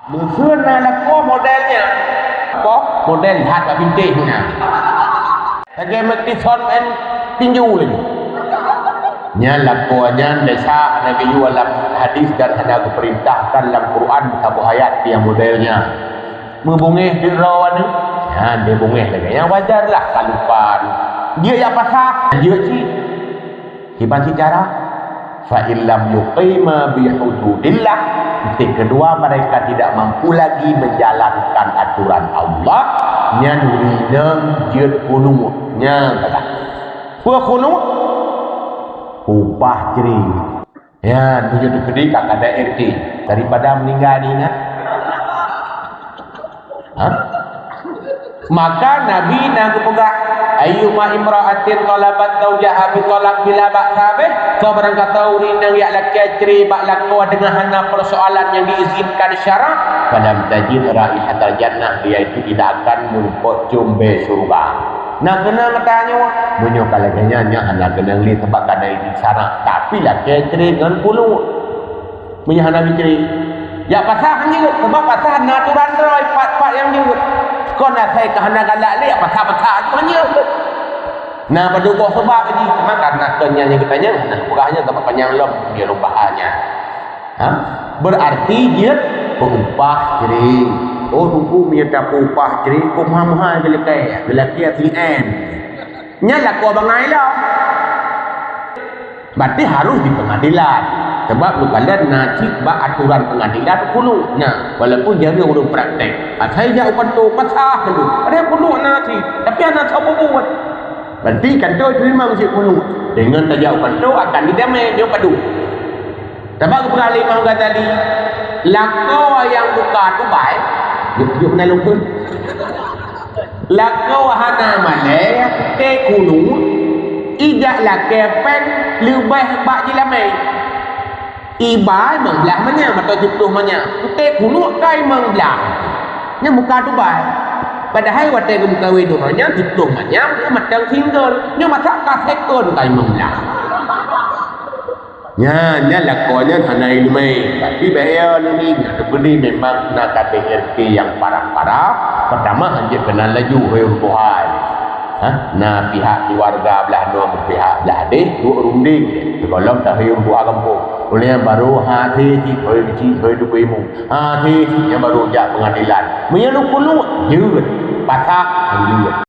Musuh na lako modelnya. Apa? Model lihat kat bintik punya. Lagi mesti son and tinju lagi. Nya lako nya desa ada jual dalam hadis dan ada perintahkan dalam Quran satu ayat yang modelnya. Membungih di rawan ni. Ya, dia bungih lagi. Yang wajarlah kalupan. Dia yang pasah, dia sih. Hiban si cara fa illam yuqima bi hududillah. Titik kedua, mereka tidak mampu lagi menjalankan aturan Allah. Nya nurina jeut kunut. Nya kata. Apa kunut? Upah ceri. Ya, tujuh diberi kat ada RT daripada meninggal ni kan. Ha? Maka Nabi nak pegah ayyuma imra'atin talabat zawjaha bi talaq bila ba'sabih, kau barang kata urin yang yak laki ceri bak lakau dengan hana persoalan yang diizinkan syarak, falam tajid raihatal jannah, dia itu tidak akan merupakan jumbe surga. Nak kena katanya munyo kalaganya nya hana kena li sebab kada izin syarak, tapi laki ceri dengan puluh munyo hana ceri ya pasah juga sebab pasah naturan roi part-part yang juga kau nak saya kehana galak ni pasah-pasah tu hanya nah pada buah sebab lagi memang karena kenyanya katanya nah purahnya tempat panjang lom dia lupaannya ha? Berarti dia berupah ceri oh tunggu minta upah ceri kau mahal-mahal gelaki ATM nyala kau bangai lah berarti harus di pengadilan sebab lu kalian najib bak aturan pengadilan kuluknya walaupun jadi urut praktek saya jauh pantu pasah dulu ada kuluk najib tapi anak siapa buat berarti kan tu memang si kuluk dengan tajau pantu akan didamai dia padu sebab kepala imam kata tadi lakau yang buka tu baik yuk nak lungkun lakau hana malay ke kuluk ijak lah kepeng lebih bak jilamai ibai mengbelah mana atau jeptuh mana utek kuluk kai mengbelah nya muka tu baik padahal wate ke muka wedornya jeptuh mana nya matang single nya masak kasekon kai mengbelah nya lakonya hana ilmu tapi bahaya ni beri memang nak kata RK yang parah-parah pertama hanya kena laju heuh nah pihak keluarga belah dua pihak belah adik dua runding kalau tak heuh buah kampung oleh yang baru hati hoi du mu hati yang baru jak pengadilan menyelup puluh jeut pasak jeut